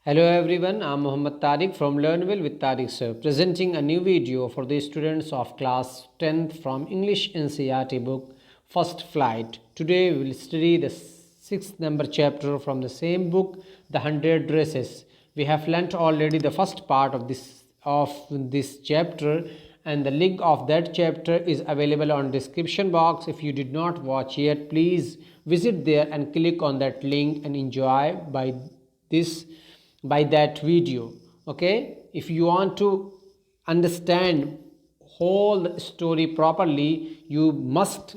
Hello everyone, I'm Muhammad Tariq from LearnWell with Tariq Sir, presenting a new video for the students of class 10th from English NCERT book First Flight. Today we will study the 6th number chapter from the same book, The 100 Dresses. We have learnt already the first part of this chapter, and the link of that chapter is available on description box. If you did not watch yet, please visit there and click on that link and enjoy by that video. Okay, if you want to understand whole story properly, you must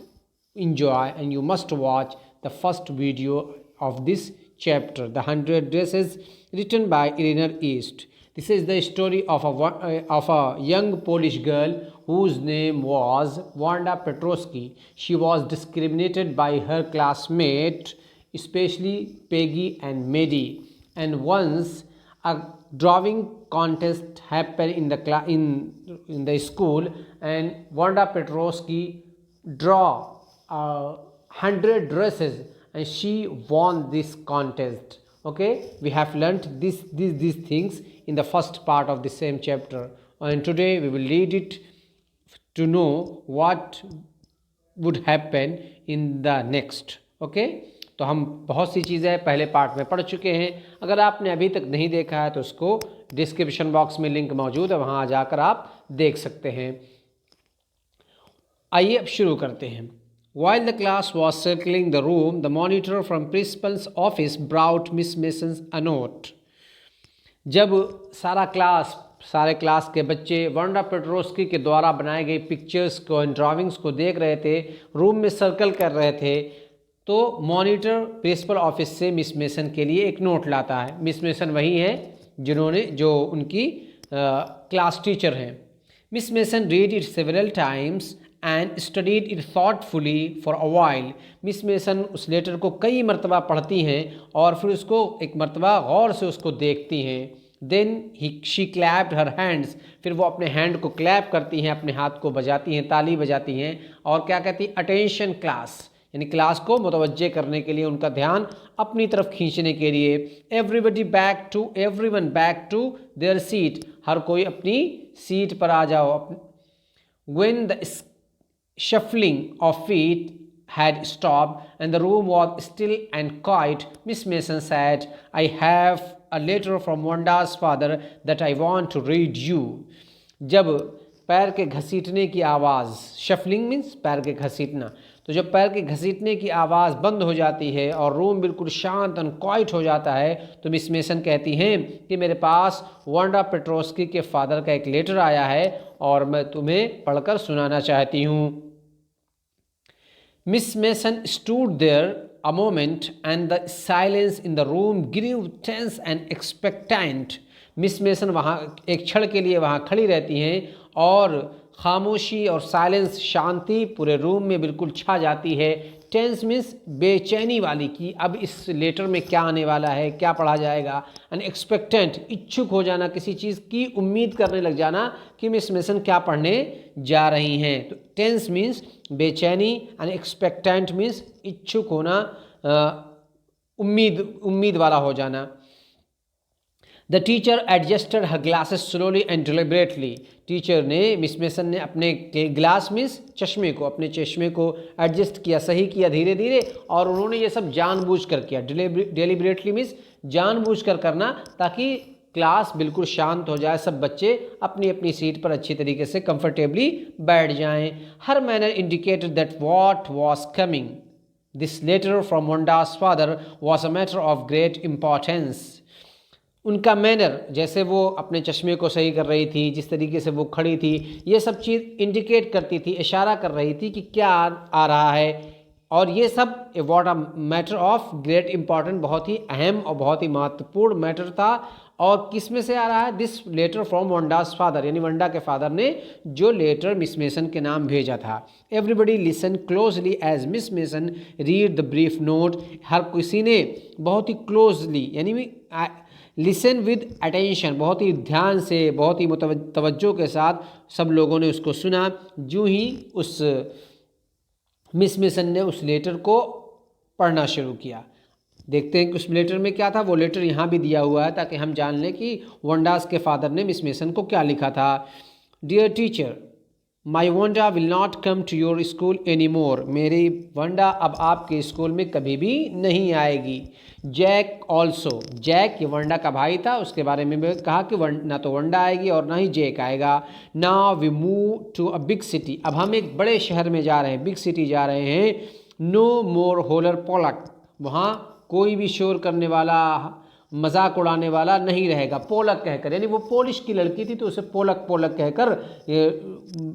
enjoy and you must watch the first video of this chapter, The 100 Dresses, written by Eleanor East. This is the story of a young Polish girl whose name was Wanda Petrowski. She was discriminated by her classmates, especially Peggy and Maddie. And once a drawing contest happened in the school, and Wanda Petrowski draw 100 dresses and she won this contest. Okay, we have learnt these things in the first part of the same chapter, and today we will read it to know what would happen in the next. Okay, तो हम बहुत सी चीज़ें पहले part में पढ़ चुके हैं. अगर आपने अभी तक नहीं देखा है तो उसको डिस्क्रिप्शन बॉक्स में लिंक मौजूद है, वहाँ जाकर आप देख सकते हैं. आइए अब शुरू करते हैं. While the class was circling the room, the monitor from principal's office brought Miss Mason a note. जब सारे क्लास के बच्चे वांडा पेट्रोस्की के द्वारा बनाए गए पिक्चर्स को एंड ड्राविंग्स को देख रहे थे, रूम में सर्कल कर रहे थे, तो मॉनिटर प्रिंसिपल ऑफिस से मिस मेसन के लिए एक नोट लाता है. मिस मेसन वही हैं जो उनकी क्लास टीचर हैं. Miss Mason read it several times and studied it thoughtfully for a while. Miss mason उस लेटर को कई मरतबा पढ़ती हैं और फिर उसको एक मरतबा गौर से उसको देखती हैं. Then she clapped her hands. फिर वो अपने हैंड को क्लैप करती हैं, अपने हाथ को बजाती हैं, ताली बजाती हैं और क्या कहती हैं, अटेंशन क्लास, यानी क्लास को मुतवज्जे करने के लिए, उनका ध्यान अपनी तरफ खींचने के लिए. Everyone back to their seat. हर कोई अपनी सीट पर आ जाओ. When the shuffling of feet had stopped and the room was still and quiet, Miss Mason said, I have a letter from Wanda's father that I want to read you. जब पैर के घसीटने की आवाज़, shuffling means पैर के घसीटना, तो जब पैर के घसीटने की आवाज़ बंद हो जाती है और रूम बिल्कुल शांत एंड क्वाइट हो जाता है, तो मिस मेसन कहती हैं कि मेरे पास वांडा पेट्रोस्की के फादर का एक लेटर आया है और मैं तुम्हें पढ़कर सुनाना चाहती हूँ. Miss Mason stood there a moment and the silence in the room grew tense and expectant. Miss mason वहाँ एक क्षण के लिए वहाँ खड़ी रहती हैं और खामोशी और साइलेंस, शांति पूरे रूम में बिल्कुल छा जाती है. टेंस मीन्स बेचैनी वाली, कि अब इस लेटर में क्या आने वाला है, क्या पढ़ा जाएगा. एंड एक्सपेक्टेंट, इच्छुक हो जाना, किसी चीज़ की उम्मीद करने लग जाना कि मिस मेसन क्या पढ़ने जा रही हैं. तो टेंस मीन्स बेचैनी एंड एक्सपेक्टेंट मीन्स इच्छुक होना, उम्मीद वाला हो जाना. The teacher adjusted her glasses slowly and deliberately. Teacher ने, मिस मेसन ने अपने ग्लास मीन्स चश्मे को, अपने चश्मे को एडजस्ट किया, सही किया धीरे धीरे, और उन्होंने ये सब जानबूझकर किया. डिलिबरेटली मीन्स जानबूझकर करना, ताकि क्लास बिल्कुल शांत हो जाए, सब बच्चे अपनी अपनी सीट पर अच्छी तरीके से कंफर्टेबली बैठ जाएं. Her manner indicated that what was coming. This letter from Wanda's father was a matter of great importance. उनका मैनर, जैसे वो अपने चश्मे को सही कर रही थी, जिस तरीके से वो खड़ी थी, ये सब चीज़ इंडिकेट करती थी, इशारा कर रही थी कि क्या आ रहा है. और ये सब what a matter of great important, बहुत ही अहम और बहुत ही महत्वपूर्ण मैटर था. और किस में से आ रहा है, दिस लेटर फ्रॉम वंडास फादर, यानी वंडा के फादर ने जो लेटर मिस मेसन के नाम भेजा था. Everybody listen closely as Miss Mason read the brief note. हर किसी ने बहुत ही क्लोजली, यानी लिसन विद अटेंशन, बहुत ही ध्यान से, बहुत ही तवज्जो के साथ सब लोगों ने उसको सुना. जो ही उस मिस मेसन ने उस लेटर को पढ़ना शुरू किया. देखते हैं कि उस लेटर में क्या था। वो लेटर यहाँ भी दिया हुआ है ताकि हम जान लें कि वंडास के फादर ने मिस मेसन को क्या लिखा था। Dear teacher, my Wanda will not come to your school any more. मेरी वंडा अब आपके स्कूल में कभी भी नहीं आएगी। जैक ऑल्सो, जैक ये वंडा का भाई था, उसके बारे में भी कहा कि ना तो वंडा आएगी और ना ही जैक आएगा। Now we move to a big city. अब हम एक बड़े शहर में जा रहे हैं, बिग सिटी जा रहे हैं। नो मोर होलर पोलक, वहाँ कोई भी शोर करने वाला, मजाक उड़ाने वाला नहीं रहेगा। पोलक कहकर, यानी वो पोलिश की लड़की थी तो उसे पोलक पोलक कहकर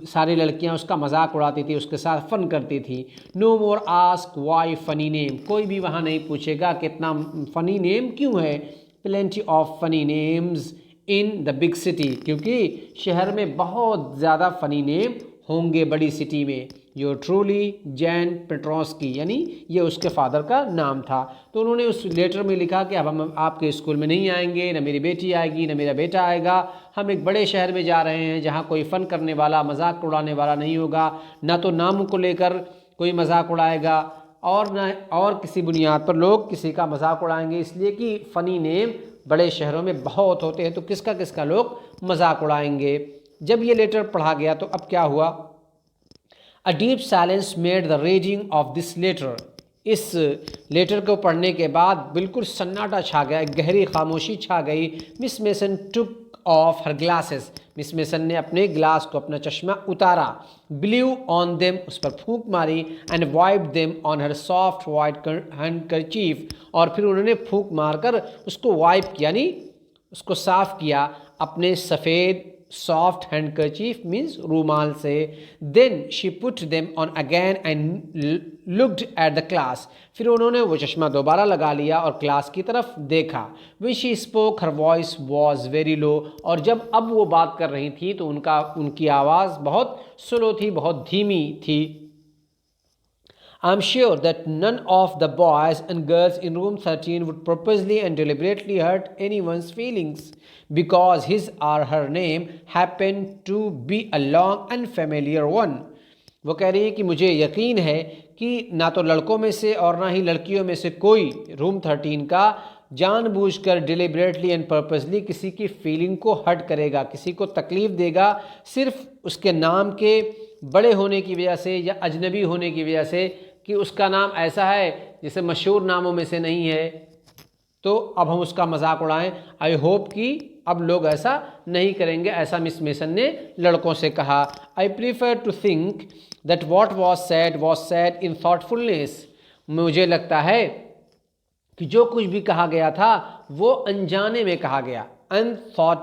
सारी लड़कियां उसका मजाक उड़ाती थी, उसके साथ फन करती थी। No more ask why funny name, कोई भी वहाँ नहीं पूछेगा कितना फनी नेम क्यों है। Plenty of funny names in the big city, क्योंकि शहर में बहुत ज़्यादा फनी नेम होंगे बड़ी सिटी में। योर ट्रूली जैन पेट्रोस्की, यानी ये उसके फादर का नाम था। तो उन्होंने उस लेटर में लिखा कि अब हम आपके स्कूल में नहीं आएंगे, न मेरी बेटी आएगी न मेरा बेटा आएगा। हम एक बड़े शहर में जा रहे हैं जहाँ कोई फ़न करने वाला, मजाक उड़ाने वाला नहीं होगा। ना तो नाम को लेकर कोई मजाक उड़ाएगा और न और किसी बुनियाद पर लोग किसी का मजाक उड़ाएंगे, इसलिए कि फ़नी नेम बड़े शहरों में बहुत होते हैं तो किसका किसका लोग मजाक उड़ाएंगे। जब ये लेटर पढ़ा गया तो अब क्या हुआ। A deep silence made the reading of this letter. इस लेटर को पढ़ने के बाद बिल्कुल सन्नाटा छा गया, एक गहरी खामोशी छा गई। Miss mason took of her glasses, miss mason ने अपने ग्लास को, अपना चश्मा उतारा। ब्ल्यू ऑन देम, उस पर फूंक मारी। And wiped them on her soft white handkerchief, और फिर उन्होंने फूंक मारकर उसको वाइप किया, यानी उसको साफ किया अपने सफ़ेद सॉफ्ट हैंडकरचीफ मीन्स रूमाल से। Then she put them on again and looked at the class, फिर उन्होंने वो चश्मा दोबारा लगा लिया और क्लास की तरफ देखा। When she spoke her voice was very low, और जब अब वो बात कर रही थी तो उनकी आवाज़ बहुत स्लो थी, बहुत धीमी थी। I am sure that none of the boys and girls in room 13 would purposely and deliberately hurt anyone's feelings because his or her name happened to be a long and familiar one. वो कह रही है कि मुझे यकीन है कि ना तो लड़कों में से और ना ही लड़कियों में से कोई रूम 13 का जानबूझकर डिलिबरेटली एंड पर्पसली किसी की फीलिंग को हर्ट करेगा, किसी को तकलीफ़ देगा सिर्फ उसके नाम के बड़े होने की वजह से या अजनबी होने की वजह से कि उसका नाम ऐसा है जिसे मशहूर नामों में से नहीं है, तो अब हम उसका मजाक उड़ाएं। आई होप कि अब लोग ऐसा नहीं करेंगे, ऐसा मिस मेसन ने लड़कों से कहा। I prefer to think that what was said in thoughtfulness, मुझे लगता है कि जो कुछ भी कहा गया था वो अनजाने में कहा गया। अनथॉटलेसनेस,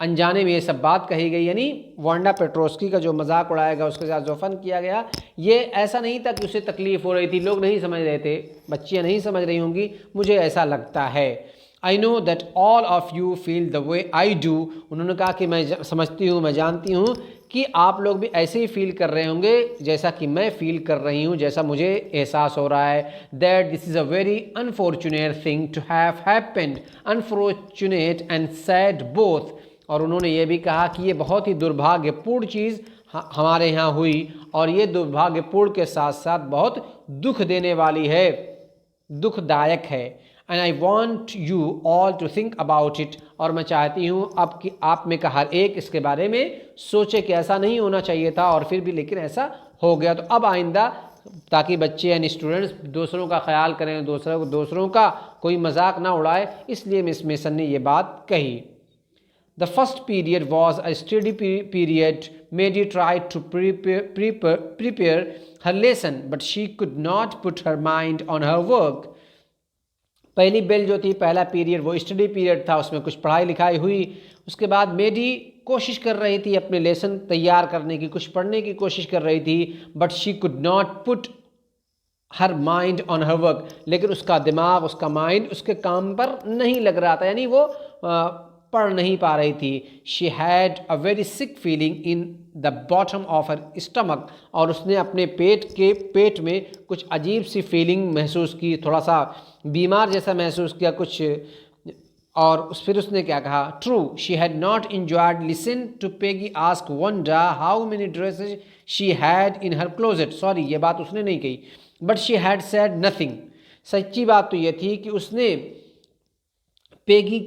अनजाने में ये सब बात कही गई, यानी वांडा पेट्रोस्की का जो मजाक उड़ाएगा, उसके साथ जो फन किया गया, ये ऐसा नहीं था कि उसे तकलीफ़ हो रही थी, लोग नहीं समझ रहे थे, बच्चियां नहीं समझ रही होंगी, मुझे ऐसा लगता है। I know that all of you feel the way I do, उन्होंने कहा कि मैं समझती हूँ, मैं जानती हूँ कि आप लोग भी ऐसे ही फील कर रहे होंगे जैसा कि मैं फील कर रही हूँ, जैसा मुझे एहसास हो रहा है। That this is a very unfortunate thing to have happened, unfortunate and sad both, और उन्होंने ये भी कहा कि ये बहुत ही दुर्भाग्यपूर्ण चीज़ हमारे यहाँ हुई और ये दुर्भाग्यपूर्ण के साथ साथ बहुत दुख देने वाली है, दुखदायक है। And I want you all to think about it, और मैं चाहती हूँ अब कि आप में का हर एक इसके बारे में सोचे कि ऐसा नहीं होना चाहिए था और फिर भी लेकिन ऐसा हो गया। तो अब आइंदा ताकि बच्चे यानी स्टूडेंट्स दूसरों का ख्याल करें, दूसरों का कोई मजाक ना उड़ाए, इसलिए मिस मेसन ने ये बात कही। The first period was a steady period. Mary tried to prepare her lesson, but she could not put her mind on her work. पहली बेल जो थी, पहला पीरियड वो स्टडी पीरियड था, उसमें कुछ पढ़ाई लिखाई हुई। उसके बाद मेरी कोशिश कर रही थी अपने लेसन तैयार करने की, कुछ पढ़ने की कोशिश कर रही थी, but she could not put her mind on her work, लेकिन उसका दिमाग, उसका माइंड उसके काम पर नहीं लग रहा था, यानी वो पढ़ नहीं पा रही थी। She had a very sick feeling in the bottom of her stomach, और उसने अपने पेट में कुछ अजीब सी फीलिंग महसूस की, थोड़ा सा बीमार जैसा महसूस किया कुछ। और फिर उसने क्या कहा, true she had not enjoyed listen to Peggy ask Wanda how many dresses she had in her closet, sorry ये बात उसने नहीं कही, but she had said nothing, सच्ची बात तो ये थी कि उसने पेगी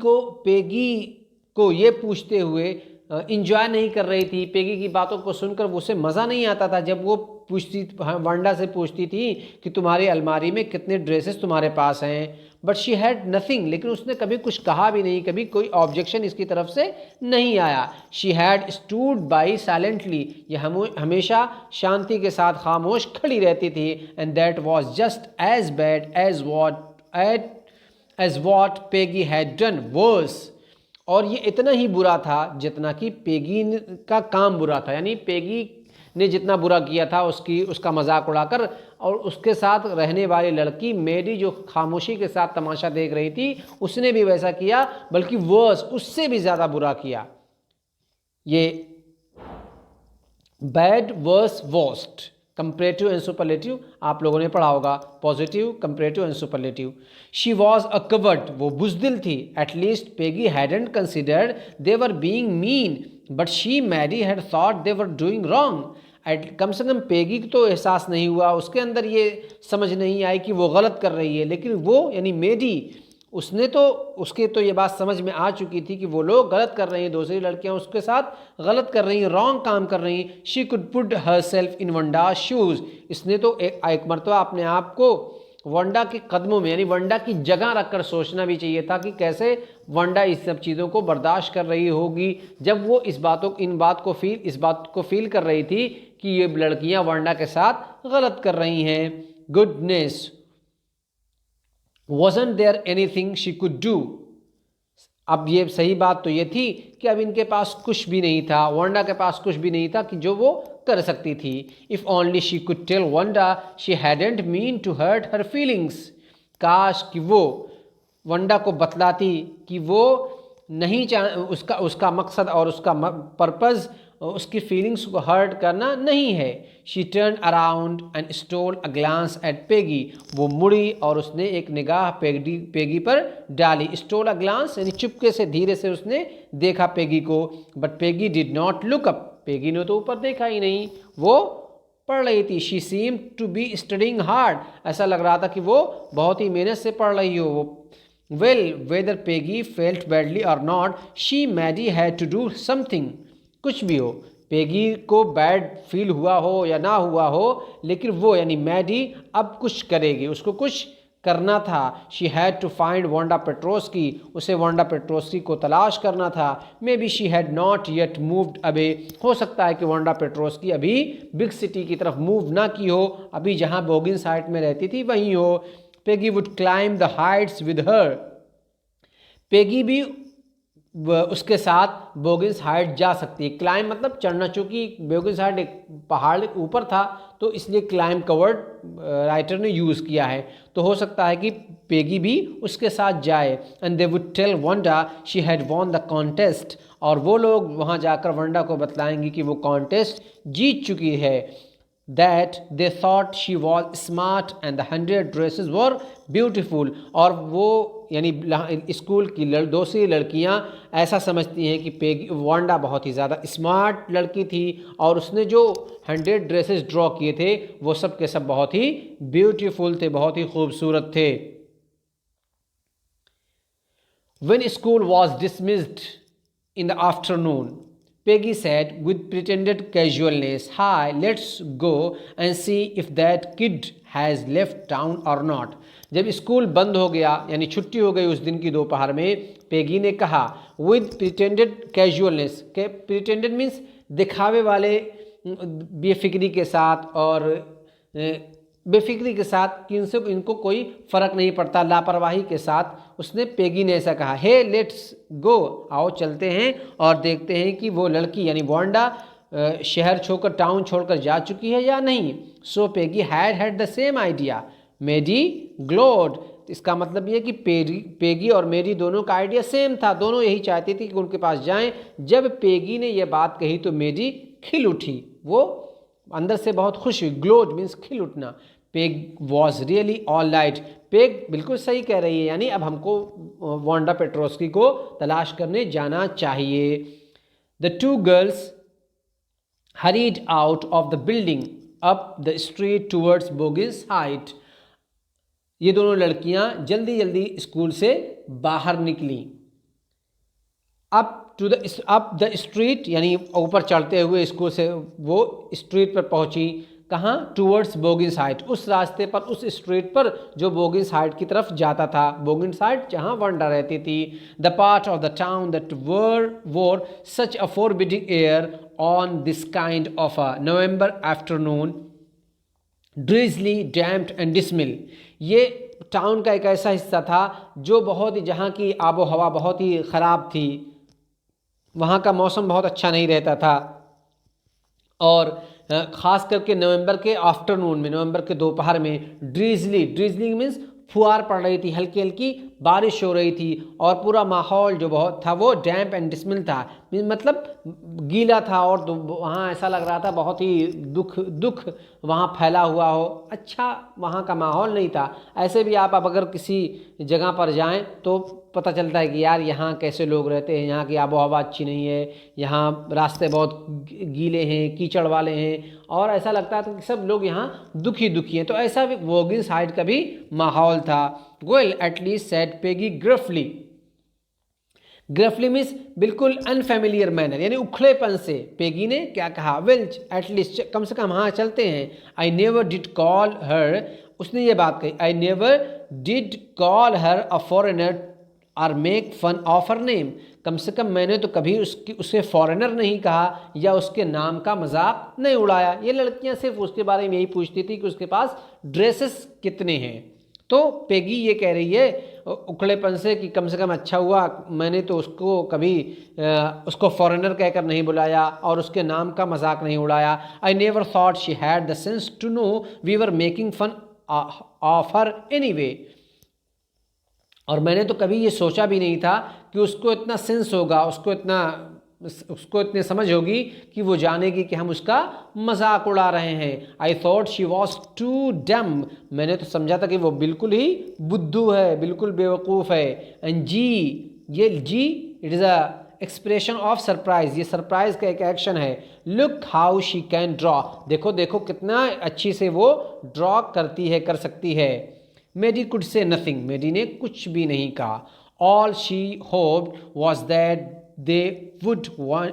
को ये पूछते हुए इंजॉय नहीं कर रही थी। पेगी की बातों को सुनकर उसे मज़ा नहीं आता था जब वो वांडा से पूछती थी कि तुम्हारी अलमारी में कितने ड्रेसेस तुम्हारे पास हैं। बट शी हैड नथिंग, लेकिन उसने कभी कुछ कहा भी नहीं, कभी कोई ऑब्जेक्शन इसकी तरफ से नहीं आया। She had stood by silently, ये हमेशा शांति के साथ खामोश खड़ी रहती थी। And that was just as bad as what Peggy had done worse, और ये इतना ही बुरा था जितना कि पेगी का काम बुरा था। यानी पेगी ने जितना बुरा किया था उसका मजाक उड़ाकर, और उसके साथ रहने वाली लड़की मेडी जो खामोशी के साथ तमाशा देख रही थी, उसने भी वैसा किया, बल्कि वर्स, उससे भी ज़्यादा बुरा किया। ये bad, worse, worst, comparative and superlative आप लोगों ने पढ़ा होगा। Positive, comparative and superlative. She was a coward, वो बुज़दिल थी। At least Peggy hadn't considered they were being mean, but she Mary had thought they were doing wrong. कम से कम पेगी को तो एहसास नहीं हुआ, उसके अंदर ये समझ नहीं आई कि वो गलत कर रही है, लेकिन वो यानी मेडी उसके तो ये बात समझ में आ चुकी थी कि वो लोग गलत कर रही हैं, दूसरी लड़कियां उसके साथ गलत कर रही हैं, रॉन्ग काम कर रही हैं। She could put herself in Wanda shoes, इसने तो एक मरतबा अपने आप को वंडा के कदमों में यानी वंडा की जगह रखकर सोचना भी चाहिए था कि कैसे वंडा इस सब चीज़ों को बर्दाश्त कर रही होगी, जब वो इस बात को फील कर रही थी कि ये लड़कियां वंडा के साथ गलत कर रही हैं। Goodness, wasn't there anything she could do? अब ये सही बात तो ये थी कि अब इनके पास कुछ भी नहीं था, वंडा के पास कुछ भी नहीं था कि जो वो कर सकती थी। If only she could tell Wanda she hadn't mean to hurt her feelings, काश कि वो वंडा को बतलाती कि वो नहीं उसका मकसद और उसका पर्पज़ उसकी फीलिंग्स को हर्ट करना नहीं है। She turn around and stole a glance at Peggy, वो मुड़ी और उसने एक निगाह पेगी पर डाली। स्टोल अ ग्लांस यानी चुपके से धीरे से उसने देखा पेगी को। But Peggy did not look up, Peggy ने तो ऊपर देखा ही नहीं, वो पढ़ रही थी। She seem to be studying hard, ऐसा लग रहा था कि वो बहुत ही मेहनत से पढ़ रही हो। वो well whether Peggy felt badly or not, she Maddie had to do something, कुछ भी हो, पेगी को बैड फील हुआ हो या ना हुआ हो, लेकिन वो यानी मैडी अब कुछ करेगी, उसको कुछ करना था। She had to find Wanda Petronski, उसे वंडा पेट्रोस्की को तलाश करना था। Maybe she had not yet moved away, हो सकता है कि वंडा पेट्रोस्की अभी बिग सिटी की तरफ मूव ना की हो, अभी जहाँ बोगिंस हाइट में रहती थी वहीं हो। Peggy would climb the Heights with her, Peggy भी उसके साथ बोगिंस हाइट जा सकती है। क्लाइम मतलब चढ़ना, चूँकि बोगिंस हाइट एक पहाड़ ऊपर था तो इसलिए क्लाइम कवर्ड राइटर ने यूज़ किया है, तो हो सकता है कि पेगी भी उसके साथ जाए। And they would tell Wanda she had won the contest, और वो लोग वहाँ जाकर वंडा को बतलाएंगी कि वो कॉन्टेस्ट जीत चुकी है। That they thought she was smart and the 100 dresses were beautiful, और वो यानी स्कूल की दूसरी लड़कियां ऐसा समझती हैं कि वांडा बहुत ही ज़्यादा स्मार्ट लड़की थी और उसने जो 100 ड्रेसेस ड्रॉ किए थे वो सब के सब बहुत ही ब्यूटीफुल थे, बहुत ही खूबसूरत थे। When school was dismissed in the afternoon, Peggy said with pretended casualness, "Hi, let's go and see if that kid has left town or not." जब स्कूल बंद हो गया यानी छुट्टी हो गई उस दिन की दोपहर में, पेगी ने कहा with pretended casualness, के pretended मीन्स दिखावे वाले बेफिक्री के साथ, और बेफिक्री के साथ कि इनको कोई फ़र्क नहीं पड़ता, लापरवाही के साथ उसने पेगी ने ऐसा कहा, हे लेट्स गो, आओ चलते हैं और देखते हैं कि वो लड़की यानी वांडा शहर छोड़कर टाउन छोड़कर जा चुकी है या नहीं। So Peggy had the same idea, Maddie glowed, इसका मतलब ये कि पेगी और मेरी दोनों का आइडिया सेम था, दोनों यही चाहती थी कि उनके पास जाएं। जब पेगी ने यह बात कही तो मेडी खिल उठी, वो अंदर से बहुत खुश हुई। ग्लोड मीन्स खिल उठना। Peg was really all right, peg बिल्कुल सही कह रही है, यानी अब हमको वांडा पेट्रोस्की को तलाश करने जाना चाहिए। The two girls hurried out of the building up the street towards Boggins Height. ये दोनों लड़कियां जल्दी जल्दी स्कूल से बाहर निकली। अप द स्ट्रीट, यानी ऊपर चढ़ते हुए स्कूल से वो स्ट्रीट पर पहुंची। कहाँ? टूवर्ड्स बोगिन साइड, उस रास्ते पर, उस स्ट्रीट पर जो बोगिन साइड की तरफ जाता था। बोगिन साइड जहाँ वंडा रहती थी। The part of the town that wore such a forbidding air on this kind of a November afternoon, drizzly, damped and dismal. ये टाउन का एक ऐसा हिस्सा था जो बहुत ही, जहाँ की आबो हवा बहुत ही ख़राब थी, वहाँ का मौसम बहुत अच्छा नहीं रहता था। और ख़ास करके नवंबर के आफ्टरनून में, नवंबर के दोपहर में ड्रिजली मीन्स फुहार पड़ रही थी, हल्की हल्की बारिश हो रही थी, और पूरा माहौल जो बहुत था वो डैम्प एंड डिसमिल था, मतलब गीला था, और वहाँ ऐसा लग रहा था बहुत ही दुख वहाँ फैला हुआ हो। अच्छा वहाँ का माहौल नहीं था। ऐसे भी आप अगर किसी जगह पर जाएं तो पता चलता है कि यार यहाँ कैसे लोग रहते हैं, यहाँ की आबो हवा अच्छी नहीं है, यहाँ रास्ते बहुत गीले हैं, कीचड़ वाले हैं, और ऐसा लगता है कि सब लोग यहाँ दुखी हैं। तो ऐसा भी बोगिन साइड का भी माहौल था। Well at least said Peggy gruffly. Gruffly means बिल्कुल अनफेमिलियर मैनर, यानी उखड़ेपन से पेगी ने क्या कहा? वेल एटलीस्ट, कम से कम हाँ चलते हैं। I never did call her, उसने ये बात कही, I never did call her a foreigner or make fun of her name. कम से कम मैंने तो कभी उसे फॉरेनर नहीं कहा या उसके नाम का मजाक नहीं उड़ाया। ये लड़कियां सिर्फ उसके बारे में यही पूछती थी कि उसके पास ड्रेसेस कितने हैं। तो पेगी ये कह रही है उखड़ेपन से कि कम से कम अच्छा हुआ मैंने तो उसको कभी उसको फॉरेनर कहकर नहीं बुलाया और उसके नाम का मजाक नहीं उड़ाया। I never thought she had the sense to know we were making fun of her anyway. और मैंने तो कभी ये सोचा भी नहीं था कि उसको इतना सेंस होगा, उसको इतनी समझ होगी कि वो जानेगी कि हम उसका मजाक उड़ा रहे हैं। I thought she was too dumb, मैंने तो समझा था कि वो बिल्कुल ही बुद्धू है, बिल्कुल बेवकूफ़ है। एंड ये gee it is a expression of surprise, ये सरप्राइज का एक एक्शन है। Look how she can draw, देखो देखो कितना अच्छी से वो ड्रॉ करती है, कर सकती है। मेडी कुड से नथिंग, मेडी ने कुछ भी नहीं कहा। All she hoped was that they would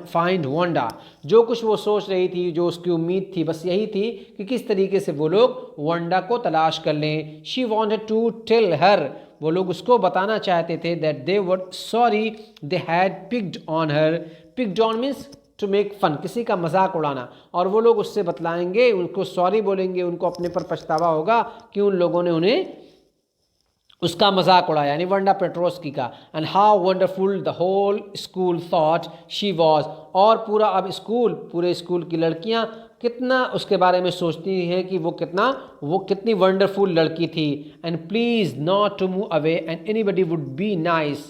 find Wanda, जो कुछ वो सोच रही थी, जो उसकी उम्मीद थी, बस यही थी कि किस तरीके से वो लोग वंडा को तलाश कर लें। She wanted to tell her, वो लोग उसको बताना चाहते थे that they were sorry they had picked on her. Picked on means to make fun, किसी का मजाक उड़ाना, और वो लोग उससे बतलाएंगे, उनको सॉरी बोलेंगे, उनको अपने पर पछतावा होगा कि उन लोगों ने उन्हें उसका मजाक उड़ाया, यानी वंडा पेट्रोस्की का। And how wonderful the whole school thought she was, और पूरा अब पूरे स्कूल की लड़कियां कितना उसके बारे में सोचती हैं कि वो कितनी वंडरफुल लड़की थी। And please not to move away and anybody would be nice,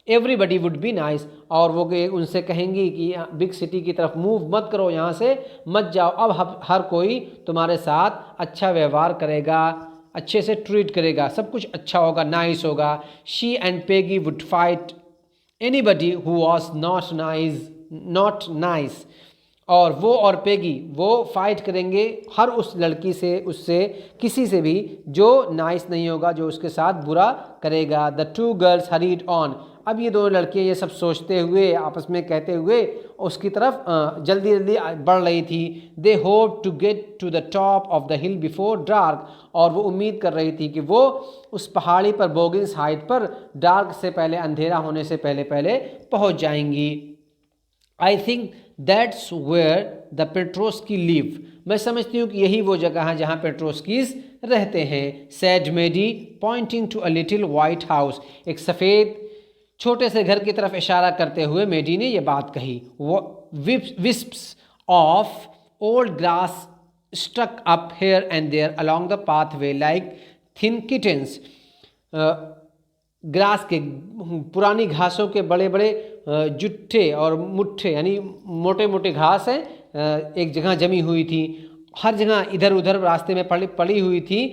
everybody would be nice, और वो उनसे कहेंगी कि बिग सिटी की तरफ मूव मत करो, यहाँ से मत जाओ, अब हर कोई तुम्हारे साथ अच्छा व्यवहार करेगा, अच्छे से ट्रीट करेगा, सब कुछ अच्छा होगा, नाइस होगा। She and Peggy would fight anybody who was not nice, और वो और पेगी वो फाइट करेंगे हर उस लड़की से, उससे किसी से भी जो नाइस नहीं होगा, जो उसके साथ बुरा करेगा। The two girls hurried on, अब ये दोनों लड़कियां ये सब सोचते हुए, आपस में कहते हुए उसकी तरफ जल्दी जल्दी बढ़ रही थी। They hope to get to the top of the hill before dark, और वो उम्मीद कर रही थी कि वो उस पहाड़ी पर, बोगिन्स हाइट पर डार्क से पहले, अंधेरा होने से पहले पहले पहुंच जाएंगी। I think that's where the Petroski live, मैं समझती हूँ कि यही वो जगह है जहाँ पेट्रोस्कीज रहते हैं। Said Maddie pointing to a little white house, एक सफ़ेद छोटे से घर की तरफ इशारा करते हुए मेडी ने यह बात कही। Wisps of old grass stuck up here and there along the pathway like thin kittens, grass के, पुरानी घासों के बड़े बड़े जुट्ठे और मुट्ठे, यानी मोटे मोटे घास हैं, एक जगह जमी हुई थी, हर जगह इधर उधर रास्ते में पड़ी हुई थी,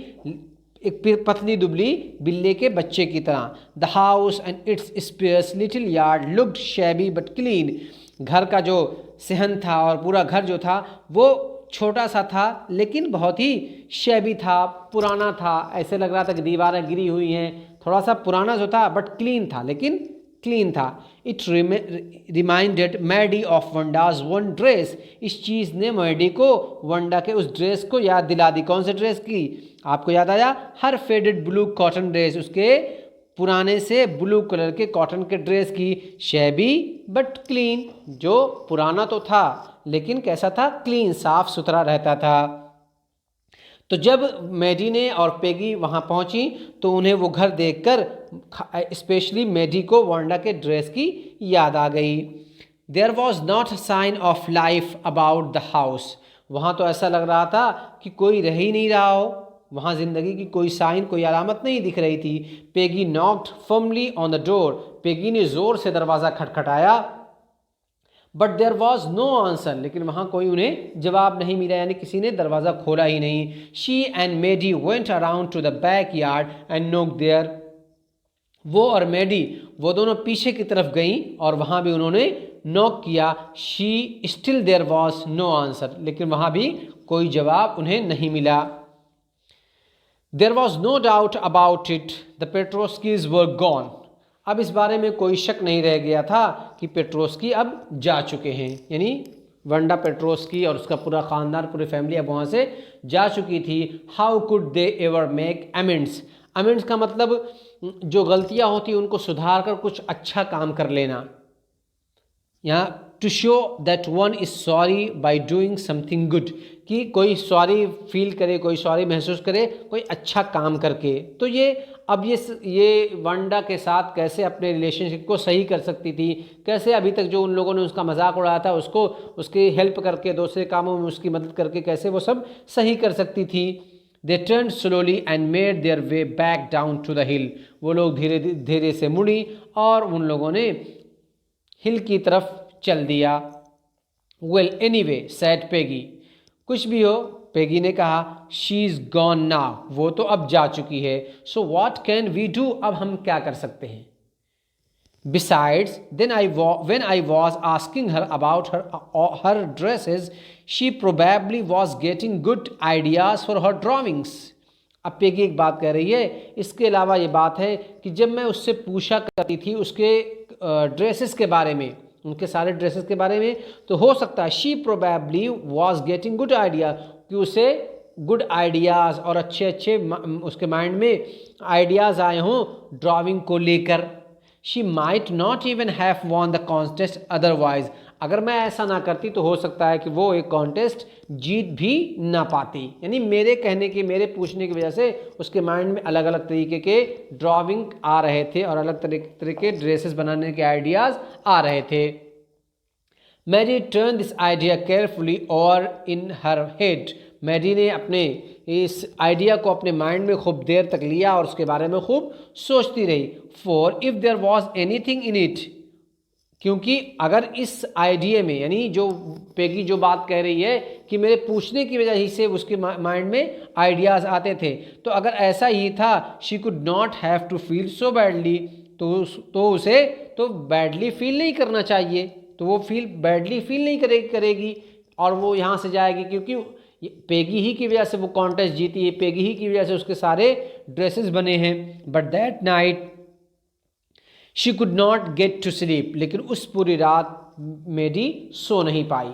एक पतली दुबली बिल्ली के बच्चे की तरह। The house and its sparse little yard looked shabby but clean, घर का जो सहन था और पूरा घर जो था वो छोटा सा था लेकिन बहुत ही शैबी था, पुराना था, ऐसे लग रहा था कि दीवारें गिरी हुई हैं, थोड़ा सा पुराना जो था बट क्लीन था, लेकिन क्लीन था। It reminded Maddie of Wanda's one dress, इस चीज़ ने मैडी को वंडा के उस ड्रेस को याद दिला दी। कौन से ड्रेस की? आपको याद आया? हर फेडेड ब्लू कॉटन ड्रेस, उसके पुराने से ब्लू कलर के कॉटन के ड्रेस की, शैबी बट क्लीन, जो पुराना तो था लेकिन कैसा था? क्लीन, साफ सुथरा रहता था। तो जब मैडी ने और पेगी वहाँ पहुँची तो उन्हें वो घर देखकर स्पेशली मैडी को वांडा के ड्रेस की याद आ गई। There was not a sign of life about the house, वहाँ तो ऐसा लग रहा था कि कोई रह ही नहीं रहा हो, वहाँ ज़िंदगी की कोई साइन, कोई अलामत नहीं दिख रही थी। Peggy knocked firmly on the door, Peggy ने ज़ोर से दरवाज़ा खटखटाया। But there was no answer, लेकिन वहाँ कोई उन्हें जवाब नहीं मिला, यानी किसी ने दरवाज़ा खोला ही नहीं। She and Maddie went around to the back yard and knock there, वो और मेडी वो दोनों पीछे की तरफ गईं और वहाँ भी उन्होंने नॉक किया। She still there was no answer, लेकिन वहाँ भी कोई जवाब उन्हें नहीं मिला। There was no doubt about it, the Petronskis were gone, अब इस बारे में कोई शक नहीं रह गया था कि पेट्रोस्की अब जा चुके हैं, यानी वंडा पेट्रोस्की और उसका पूरा ख़ानदान, पूरी फैमिली अब वहाँ से जा चुकी थी। How could they ever make amends, amends का मतलब जो गलतियाँ होती हैं उनको सुधार कर कुछ अच्छा काम कर लेना। यहाँ to show that one is sorry by doing something good, कि कोई सॉरी फील करे, कोई सॉरी महसूस करे कोई अच्छा काम करके। तो ये अब ये वंडा के साथ कैसे अपने रिलेशनशिप को सही कर सकती थी, कैसे अभी तक जो उन लोगों ने उसका मजाक उड़ाया था उसको उसकी हेल्प करके, दूसरे कामों में उसकी मदद करके कैसे वो सब सही कर सकती थी। They turn slowly and made their way back down to the hill, वो लोग धीरे धीरे से मुड़ी और उन लोगों ने हिल की तरफ चल दिया। वेल एनीवे सैड पेगी, कुछ भी हो, पेगी ने कहा, शी इज़ गॉन नाउ, वो तो अब जा चुकी है। So what can we do, अब हम क्या कर सकते हैं। Besides when I was asking her about her dresses she probably was getting good ideas for her drawings. अब पेगी एक बात कह रही है, इसके अलावा ये बात है कि जब मैं उससे पूछा करती थी उसके ड्रेसेस के बारे में, उनके सारे ड्रेसेस के बारे में, तो हो सकता है she probably was getting good idea, कि उसे गुड आइडियाज़ और अच्छे अच्छे उसके माइंड में आइडियाज़ आए हों ड्राइंग को लेकर। She might not even have von the contest otherwise, अगर मैं ऐसा ना करती तो हो सकता है कि वो एक कॉन्टेस्ट जीत भी ना पाती, यानी मेरे कहने की, मेरे पूछने की वजह से उसके माइंड में अलग अलग तरीके के ड्राइंग आ रहे थे और अलग तरीके के ड्रेसेस बनाने के आइडियाज़ आ रहे थे। Mary turn this idea carefully और इन हर हेड, मैरी ने अपने इस आइडिया को अपने माइंड में खूब देर तक लिया और उसके बारे में खूब सोचती रही। For if there was anything in it, क्योंकि अगर इस आइडिया में, यानी जो पेगी जो बात कह रही है कि मेरे पूछने की वजह से उसके माइंड में आइडियाज़ आते थे, तो अगर ऐसा ही था, she could not have to feel so badly, तो उसे तो बैडली फील नहीं करना चाहिए, तो वो बैडली फील नहीं करेगी और वो यहाँ से जाएगी, क्योंकि पेगी ही की वजह से वो कॉन्टेस्ट जीती है, पेगी ही की वजह से उसके सारे ड्रेसेस बने हैं। But that night she could not get to sleep, लेकिन उस पूरी रात मेडी सो नहीं पाई।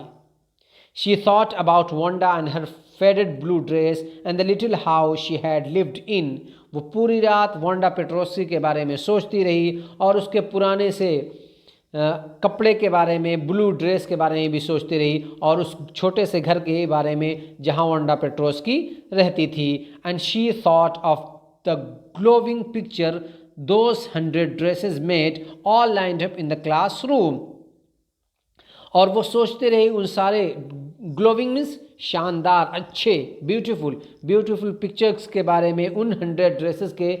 She thought about Wanda and her faded blue dress and the little house she had lived in, वो पूरी रात वंडा पेट्रोस्की के बारे में सोचती रही और उसके पुराने से कपड़े के बारे में, ब्लू ड्रेस के बारे में भी सोचती रही और उस छोटे से घर के बारे में जहाँ वंडा पेट्रोस्की रहती थी। And she thought of the glowing picture those 100 dresses made all lined up in the classroom, और वो सोचते रहे उन सारे, ग्लोविंग मीन्स शानदार, अच्छे, ब्यूटीफुल पिक्चर्स के बारे में, उन 100 ड्रेसेस के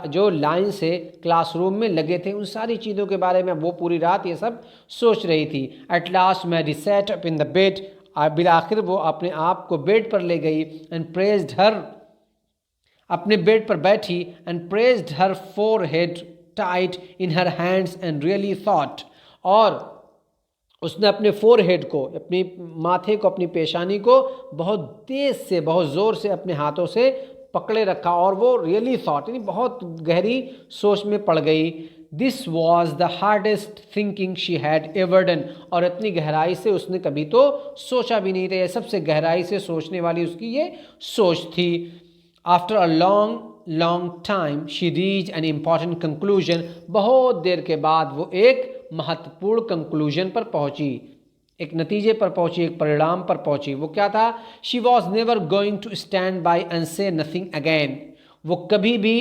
जो लाइन से क्लासरूम में लगे थे, उन सारी चीज़ों के बारे में वो पूरी रात ये सब सोच रही थी। At last Mary sat up in the bed, बिलाखिर वो अपने आप को बेड पर ले गई एंड प्रेज्ड हर, अपने बेड पर बैठी and praised her forehead tight in her hands and really thought, और उसने अपने फोरहेड को, अपनी माथे को, अपनी पेशानी को बहुत तेज से, बहुत ज़ोर से अपने हाथों से पकड़े रखा और वो रियली थॉट, यानी बहुत गहरी सोच में पड़ गई। This was the hardest thinking she had ever done, और इतनी गहराई से उसने कभी तो सोचा भी नहीं था, सबसे गहराई से सोचने वाली उसकी ये सोच थी। After a long time she reach an important conclusion, बहुत देर के बाद वो एक महत्वपूर्ण कंक्लूजन पर पहुंची, एक नतीजे पर पहुंची, एक परिणाम पर पहुंची। वो क्या था? She was never going to stand by and say nothing again, वो कभी भी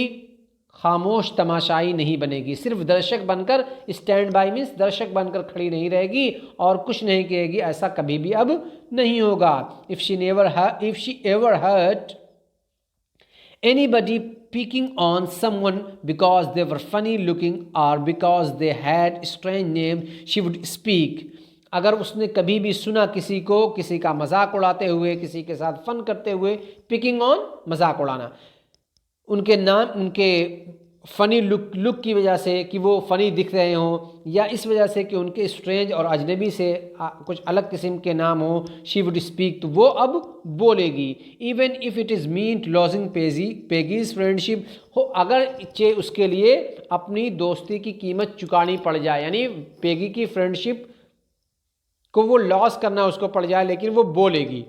खामोश तमाशाई नहीं बनेगी, सिर्फ दर्शक बनकर, स्टैंड बाई मीन्स दर्शक बनकर खड़ी नहीं रहेगी और कुछ नहीं कहेगी, ऐसा कभी भी अब नहीं होगा। If she ever heard anybody picking on someone because they were funny looking or because they had strange name, she would speak. अगर उसने कभी भी सुना किसी को, किसी का मजाक उड़ाते हुए, किसी के साथ फन करते हुए, पिकिंग ऑन मजाक उड़ाना, उनके नाम, उनके फ़नी लुक की वजह से कि वो फ़नी दिख रहे हों, या इस वजह से कि उनके स्ट्रेंज और अजनबी से कुछ अलग किस्म के नाम हो, शी वुड स्पीक, तो वो अब बोलेगी। Even if it is mean losing Peggy's friendship हो, अगर चे उसके लिए अपनी दोस्ती की कीमत चुकानी पड़ जाए, यानी पेगी की फ्रेंडशिप को वो लॉस करना उसको पड़ जाए, लेकिन वो बोलेगी।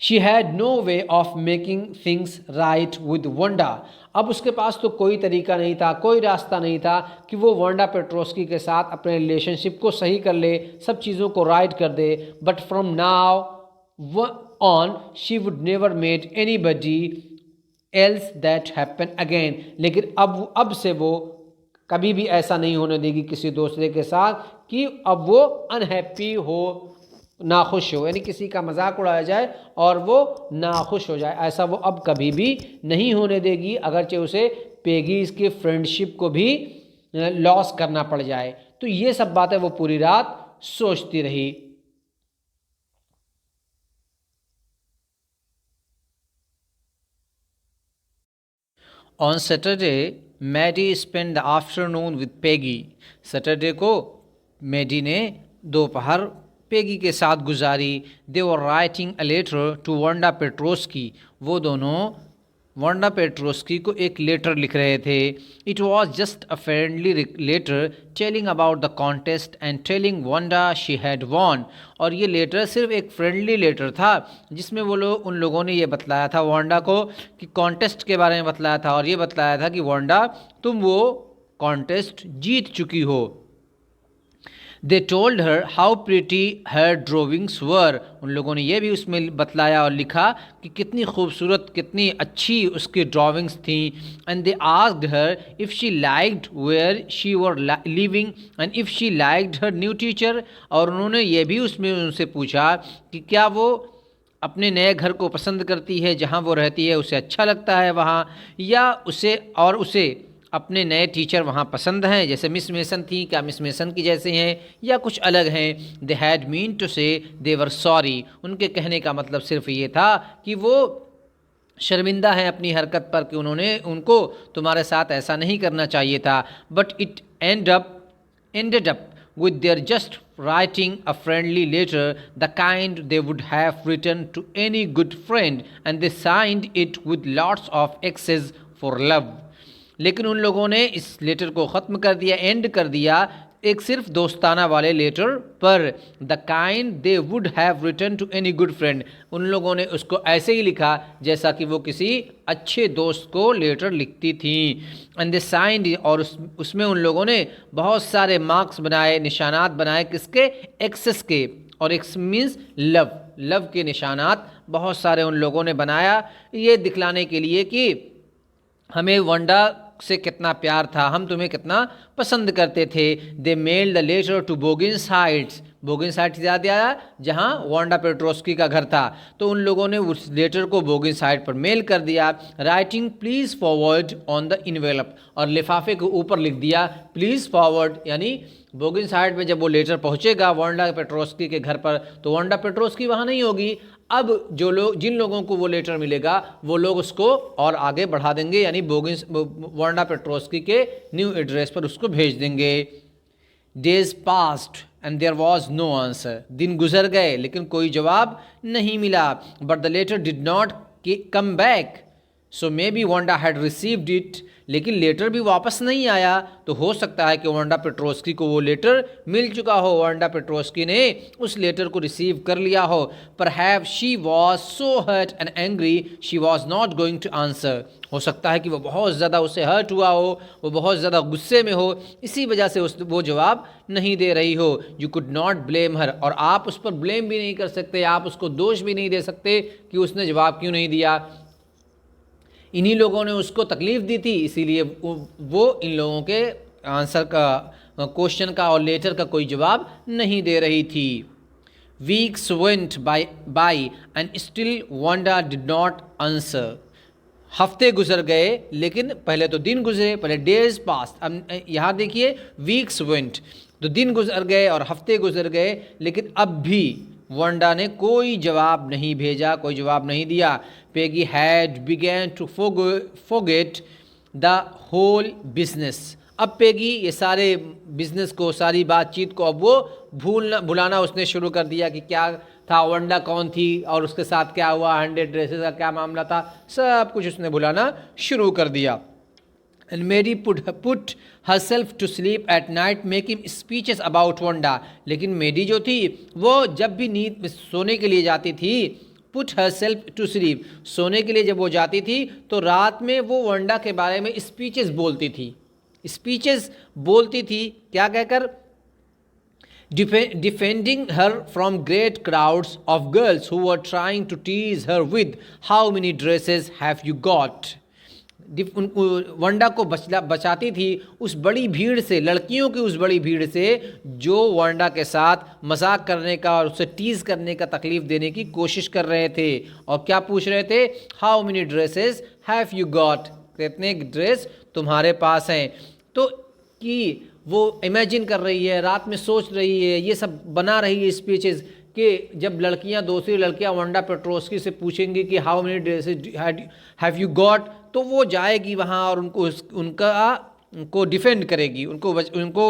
She had no way of making things right with Wanda, अब उसके पास तो कोई तरीका नहीं था, कोई रास्ता नहीं था कि वो वंडा पेट्रोस्की के साथ अपने रिलेशनशिप को सही कर ले, सब चीज़ों को राइट कर दे। But from now on she would never made anybody else that happen again, लेकिन अब से वो कभी भी ऐसा नहीं होने देगी किसी दूसरे के साथ कि अब वो अनहैप्पी हो, नाखुश हो, यानी किसी का मजाक उड़ाया जाए और वो नाखुश हो जाए, ऐसा वो अब कभी भी नहीं होने देगी, अगरचे उसे पेगीज की फ्रेंडशिप को भी लॉस करना पड़ जाए। तो ये सब बातें वो पूरी रात सोचती रही। On Saturday Maddie spend the afternoon with Peggy, Saturday को मैडी ने दोपहर पेगी के साथ गुजारी। They were writing a letter to Wanda Petronski, वो दोनों वंडा पेट्रोस्की को एक लेटर लिख रहे थे। It was just a friendly letter telling about the contest and telling Wanda she had won, और ये लेटर सिर्फ एक फ्रेंडली लेटर था जिसमें उन लोगों ने ये बतलाया था वंडा को कि कॉन्टेस्ट के बारे में बतलाया था, और ये बतलाया था कि वंडा तुम वो कॉन्टेस्ट जीत चुकी हो। They told her how pretty her drawings were, उन लोगों ने यह भी उसमें बतलाया और लिखा कि कितनी खूबसूरत, कितनी अच्छी उसकी ड्राइंग्स थी। And they asked her if she liked where she were living and if she liked her new teacher, और उन्होंने ये भी उसमें उनसे पूछा कि क्या वो अपने नए घर को पसंद करती है, जहाँ वो रहती है उसे अच्छा लगता है वहाँ, या उसे अपने नए टीचर वहाँ पसंद हैं, जैसे मिस मेसन थी, क्या मिस मेसन की जैसे हैं या कुछ अलग हैं। दे हैड मीन टू से दे वर सॉरी, उनके कहने का मतलब सिर्फ ये था कि वो शर्मिंदा हैं अपनी हरकत पर कि उनको तुम्हारे साथ ऐसा नहीं करना चाहिए था। But it ended up with their just writing a friendly letter, the kind they would have written to any good friend, and they signed it with lots of X's for love. लेकिन उन लोगों ने इस letter को ख़त्म कर दिया, and कर दिया एक सिर्फ दोस्ताना वाले लेटर पर। The kind they would have written to any good friend, उन लोगों ने उसको ऐसे ही लिखा जैसा कि वो किसी अच्छे दोस्त को लेटर लिखती थी। एंड दे साइंड, और उसमें उन लोगों ने बहुत सारे मार्क्स बनाए, निशानात बनाए, किसके? एक्सेस के, और एक्स मीन्स लव के निशानात बहुत सारे उन लोगों ने बनाया, ये दिखलाने के लिए कि हमें वंडा से कितना प्यार था, हम तुम्हें कितना पसंद करते थे। They mail the letter to Boggins Heights याद आया जहाँ वांडा पेट्रोस्की का घर था, तो उन लोगों ने उस लेटर को बोगिन्स हाइट पर मेल कर दिया। Writing please forward on the envelope, और लिफाफे के ऊपर लिख दिया प्लीज़ फॉरवर्ड, यानी बोगिन्स हाइट में जब वो लेटर पहुँचेगा वांडा पेट्रोस्की के घर पर तो वांडा पेट्रोस्की वहाँ नहीं होगी। अब जिन लोगों को वो लेटर मिलेगा वो लोग उसको और आगे बढ़ा देंगे, यानी वांडा पेट्रोस्की के न्यू एड्रेस पर उसको भेज देंगे। Days passed and there was no answer. दिन गुजर गए लेकिन कोई जवाब नहीं मिला। But the letter did not come back, so maybe Wanda had received it. लेकिन लेटर भी वापस नहीं आया, तो हो सकता है कि वांडा पेट्रोस्की को वो लेटर मिल चुका हो, वांडा पेट्रोस्की ने उस लेटर को रिसीव कर लिया हो। Perhaps she was so hurt and angry she was not going to answer. हो सकता है कि वो बहुत ज़्यादा उससे हर्ट हुआ हो, वो बहुत ज़्यादा गुस्से में हो, इसी वजह से वो जवाब नहीं दे रही हो। यू कुड नॉट ब्लेम हर, और आप उस पर ब्लेम भी नहीं कर सकते, आप उसको दोष भी नहीं दे सकते कि उसने जवाब क्यों नहीं दिया। इन्हीं लोगों ने उसको तकलीफ़ दी थी, इसीलिए वो इन लोगों के आंसर का, क्वेश्चन का और लेटर का कोई जवाब नहीं दे रही थी। Weeks went by and still Wanda did not answer. हफ्ते गुजर गए, लेकिन पहले तो दिन गुजरे, पहले डेज पास। अब यहाँ देखिए वीक्स वेंट, तो दिन गुजर गए और हफ्ते गुजर गए, लेकिन अब भी वांडा ने कोई जवाब नहीं भेजा, कोई जवाब नहीं दिया। Peggy had begun to forget the whole business. अब पेगी ये सारे बिजनेस को, सारी बातचीत को अब वो भुलाना उसने शुरू कर दिया कि क्या था, वांडा कौन थी और उसके साथ क्या हुआ, 100 ड्रेसेस का क्या मामला था, सब कुछ उसने भुलाना शुरू कर दिया। एंड मेरी put herself to sleep at night making speeches about Wanda. लेकिन मेडी जो थी वो जब भी नींद में सोने के लिए जाती थी, पुट herself to sleep, सोने के लिए जब वो जाती थी तो रात में वो वांडा के बारे में स्पीचेस बोलती थी। स्पीचेस बोलती थी क्या कहकर? defending her from great crowds of girls who were trying to tease her with how many dresses have you got। Wanda को बचाती थी उस बड़ी भीड़ से, लड़कियों की उस बड़ी भीड़ से जो वांडा के साथ मजाक करने का और उसे टीज करने का, तकलीफ देने की कोशिश कर रहे थे। और क्या पूछ रहे थे? How many dresses have you got, कितने ड्रेस तुम्हारे पास हैं। तो कि वो इमेजिन कर रही है, रात में सोच रही है, ये सब बना रही है स्पीचेस कि जब लड़कियां, दूसरी लड़कियां वांडा पेट्रोस्की से पूछेंगी कि how many dresses have you got, तो वो जाएगी वहाँ और उनको डिफेंड करेगी, उनको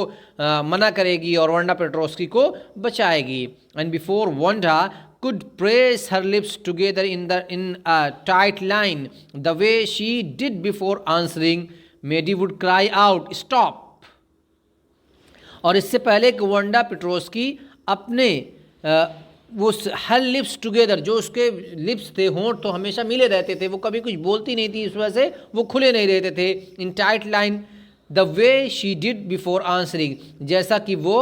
मना करेगी और वांडा पेट्रोस्की को बचाएगी। And before Wanda could press her lips together in a tight line the way she did before answering, Maddie would cry out stop। और इससे पहले कि वांडा पेट्रोस्की अपने वो हर लिप्स टुगेदर, जो उसके लिप्स थे, होंठ तो हमेशा मिले रहते थे, वो कभी कुछ बोलती नहीं थी, इस वजह से वो खुले नहीं रहते थे। In tight line the way she did before answering, जैसा कि वो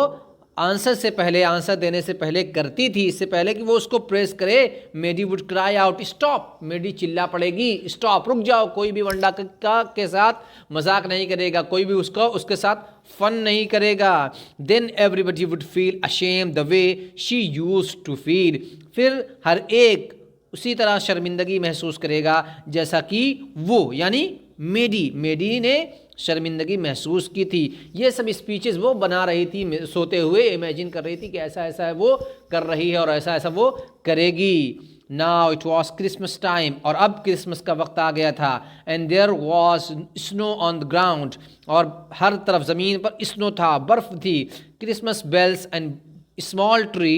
आंसर से पहले, आंसर देने से पहले करती थी, इससे पहले कि वो उसको प्रेस करे। मेडी वुड क्राई आउट स्टॉप, मेडी चिल्ला पड़ेगी स्टॉप, रुक जाओ, कोई भी वांडा के साथ मजाक नहीं करेगा, कोई भी उसके साथ फन नहीं करेगा। Then everybody would feel ashamed the way she used to feel, फिर हर एक उसी तरह शर्मिंदगी महसूस करेगा जैसा कि वो, यानी मेडी ने शर्मिंदगी महसूस की थी। ये सब स्पीचेस वो बना रही थी, सोते हुए इमेजिन कर रही थी कि ऐसा ऐसा है वो कर रही है और ऐसा ऐसा वो करेगी। Now it was Christmas time, और अब क्रिसमस का वक्त आ गया था। And there was snow on the ground, और हर तरफ ज़मीन पर स्नो था, बर्फ़ थी। Christmas bells and small tree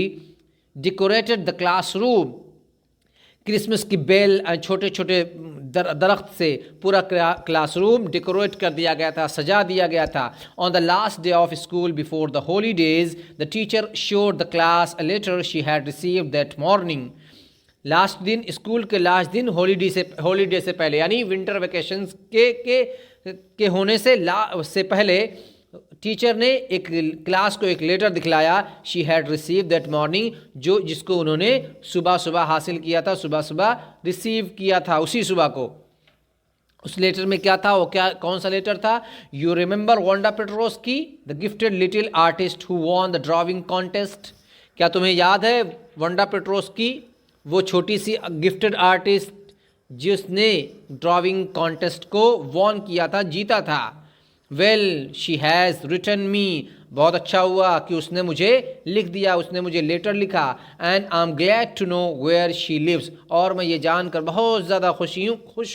decorated the classroom, Christmas की बेल, छोटे छोटे दरख्त से पूरा क्लासरूम डेकोरेट कर दिया गया था, सजा दिया गया था। On the last day of school before the holidays the teacher showed the class a letter she had received that morning. Last दिन, स्कूल के लास्ट दिन, हॉलीडे से पहले, यानी विंटर वेकेशंस के होने से पहले टीचर ने एक क्लास को एक लेटर दिखलाया। She had receive that morning, जिसको उन्होंने सुबह सुबह हासिल किया था, सुबह सुबह रिसीव किया था, उसी सुबह को। उस लेटर में क्या था, वो कौन सा लेटर था? You remember Wanda Petronski the gifted little artist who won the drawing contest. क्या तुम्हें याद है वांडा पेट्रोस्की, वो छोटी सी गिफ्टेड आर्टिस्ट जिसने ड्राइंग कॉन्टेस्ट को वॉन किया था, जीता था। वेल शी हैज़ रिटन मी, बहुत अच्छा हुआ कि उसने मुझे लिख दिया, उसने मुझे लेटर लिखा। And I am glad to know where she lives, और मैं ये जानकर बहुत ज़्यादा खुश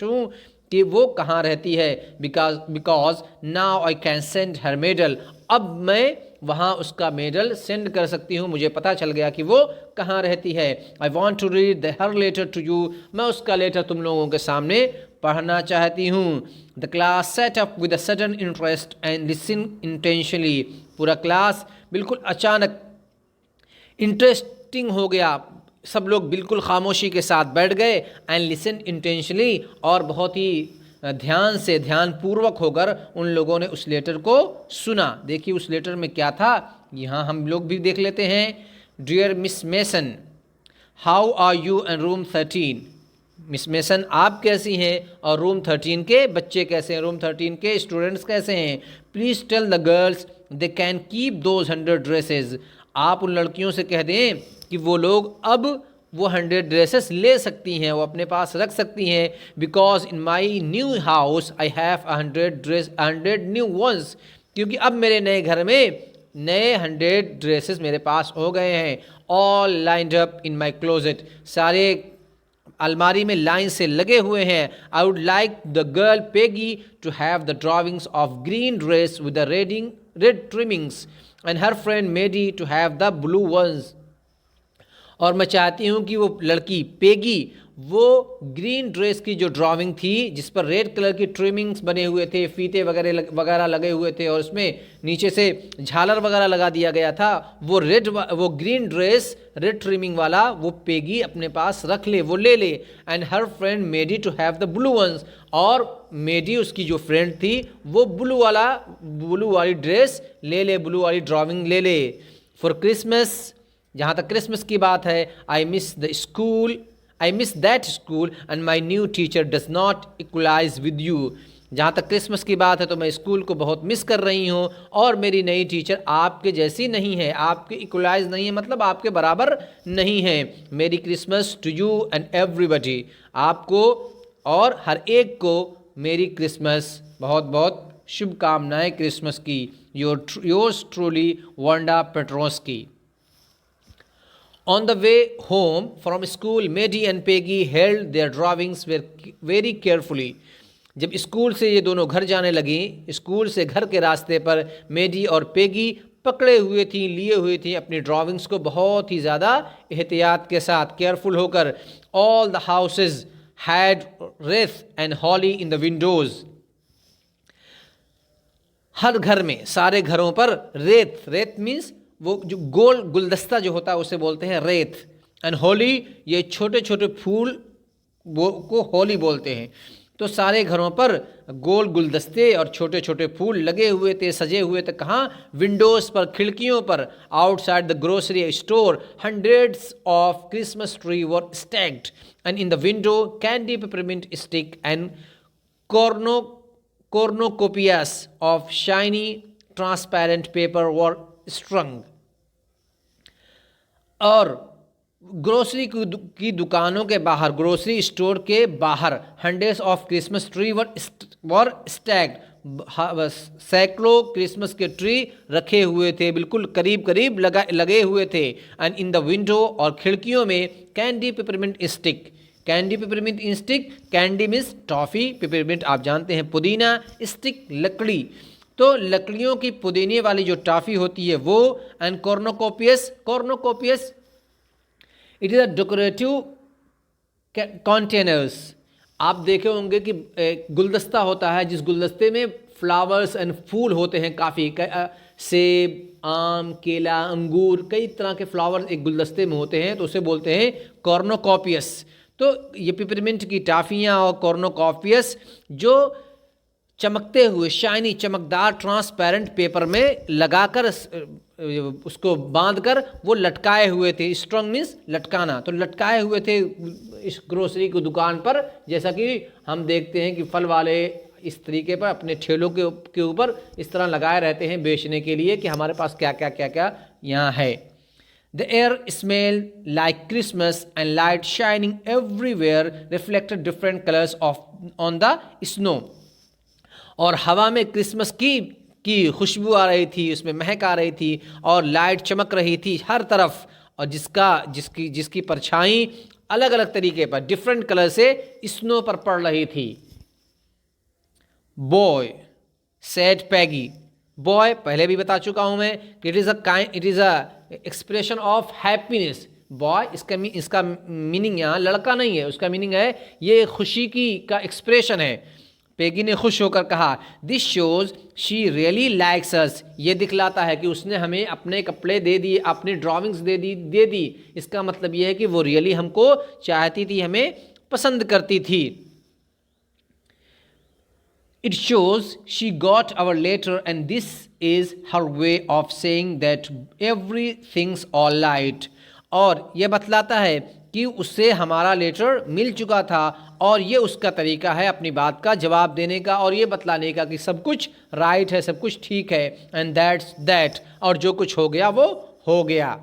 हूँ कि वो कहाँ रहती है। Because now I can send her medal, अब मैं वहाँ उसका मेडल सेंड कर सकती हूँ, मुझे पता चल गया कि वो कहाँ रहती है। I want to read her letter to you, मैं उसका लेटर तुम लोगों के सामने पढ़ना चाहती हूँ। The class set up with a sudden interest and listen intentionally, पूरा क्लास बिल्कुल अचानक इंटरेस्टिंग हो गया, सब लोग बिल्कुल खामोशी के साथ बैठ गए। एंड लिसन इंटेंशनली, और बहुत ही ध्यान से, ध्यानपूर्वक होकर उन लोगों ने उस लेटर को सुना। देखिए उस लेटर में क्या था, यहाँ हम लोग भी देख लेते हैं। Dear Miss Mason, how are you in room 13। Miss Mason आप कैसी हैं और रूम 13 के बच्चे कैसे हैं, रूम 13 के स्टूडेंट्स कैसे हैं। Please tell the girls they can keep those 100 dresses, आप उन लड़कियों से कह दें कि वो लोग अब वो 100 ड्रेसेस ले सकती हैं, वो अपने पास रख सकती हैं। Because in my new house I have 100 new ones, क्योंकि अब मेरे नए घर में नए 100 ड्रेसेस मेरे पास हो गए हैं। All lined up in my closet, सारे अलमारी में लाइन से लगे हुए हैं। I would like the girl Peggy to have the drawings of green dress with the red trimmings and her friend Maddie to have the blue ones, और मैं चाहती हूँ कि वो लड़की पेगी वो ग्रीन ड्रेस की जो ड्राइंग थी जिस पर रेड कलर की ट्रिमिंग्स बने हुए थे, फीते वगैरह लगे हुए थे और उसमें नीचे से झालर वगैरह लगा दिया गया था, वो ग्रीन ड्रेस रेड ट्रिमिंग वाला वो पेगी अपने पास रख ले, वो ले ले। And her friend Maddie to have the blue ones, और मेडी उसकी जो फ्रेंड थी वो ब्लू वाली ड्रेस ले ले, ब्लू वाली ड्राइंग ले ले। फॉर क्रिसमस, जहाँ तक क्रिसमस की बात है, I miss that school and my new teacher does not equalize with you. जहाँ तक क्रिसमस की बात है तो मैं स्कूल को बहुत मिस कर रही हूँ और मेरी नई टीचर आपके जैसी नहीं है, आपके इक्वलाइज नहीं है, मतलब आपके बराबर नहीं है। Merry Christmas to you and everybody, आपको और हर एक को मेरी क्रिसमस, बहुत बहुत शुभकामनाएं क्रिसमस की। Yours truly Wanda Petronski. On the way home from school, Maddie and Peggy held their drawings very carefully. जब स्कूल से ये दोनों घर जाने लगी, स्कूल से घर के रास्ते पर मेडी और पेगी पकड़े हुए थी, लिए हुए थी अपनी ड्राविंग्स को बहुत ही ज़्यादा एहतियात के साथ, केयरफुल होकर। All the houses had wreath and holly in the windows. हर घर में, सारे घरों पर रेत मीन्स वो जो गोल गुलदस्ता जो होता है उसे बोलते हैं रेत। एंड होली, ये छोटे छोटे फूल वो को होली बोलते हैं। तो सारे घरों पर गोल गुलदस्ते और छोटे छोटे फूल लगे हुए थे, सजे हुए थे। कहाँ? विंडोज़ पर, खिड़कियों पर। Outside the grocery store hundreds of Christmas tree were stacked and in the window candy peppermint stick and cornucopias of shiny transparent paper were strung. और ग्रोसरी की दुकानों के बाहर, ग्रोसरी स्टोर के बाहर hundreds of Christmas tree were stacked, सैकड़ों Christmas के tree रखे हुए थे, बिल्कुल करीब करीब लगे हुए थे। एंड इन द विंडो, और खिड़कियों में candy peppermint stick, candy peppermint stick, candy means toffee, peppermint आप जानते हैं पुदीना, स्टिक लकड़ी, तो लकड़ियों की पुदीने वाली जो टॉफ़ी होती है वो। And cornucopias it is a decorative containers. आप देखे होंगे कि गुलदस्ता होता है जिस गुलदस्ते में फ्लावर्स एंड फूल होते हैं काफ़ी, सेब, आम, केला, अंगूर, कई तरह के फ्लावर्स एक गुलदस्ते में होते हैं, तो उसे बोलते हैं कॉर्नोकोपियस। तो ये पेपरमिंट की टाफ़ियाँ और कॉर्नोकोपियस जो चमकते हुए, शाइनी, चमकदार, ट्रांसपेरेंट पेपर में लगाकर उसको बांधकर वो लटकाए हुए थे। स्ट्रंग मीन्स लटकाना, तो लटकाए हुए थे इस ग्रोसरी की दुकान पर। जैसा कि हम देखते हैं कि फल वाले इस तरीके पर अपने ठेलों के ऊपर इस तरह लगाए रहते हैं बेचने के लिए कि हमारे पास क्या क्या यहाँ है। The air smelled like Christmas and light shining everywhere reflected different colors on the snow. और हवा में क्रिसमस की खुशबू आ रही थी, उसमें महक आ रही थी और लाइट चमक रही थी हर तरफ, और जिसकी परछाई अलग अलग तरीके पर डिफरेंट कलर से स्नो पर पड़ रही थी। बॉय सेड पैगी, बॉय पहले भी बता चुका हूं मैं कि it is a expression of happiness. Boy इसका मीनिंग यहाँ लड़का नहीं है, उसका मीनिंग है ये खुशी की का एक्सप्रेशन है। पेगी ने खुश होकर कहा, this shows she really likes us. ये दिखलाता है कि उसने हमें अपने कपड़े दे दिए, अपनी ड्राइंग्स दे दी। इसका मतलब ये है कि वो रियली हमको चाहती थी, हमें पसंद करती थी। It shows she got our letter and this is her way of saying that everything's all right। और ये बतलाता है कि उससे हमारा लेटर मिल चुका था और ये उसका तरीका है अपनी बात का जवाब देने का और ये बतलाने का कि सब कुछ राइट है, सब कुछ ठीक है। एंड दैट्स दैट, और जो कुछ हो गया वो हो गया।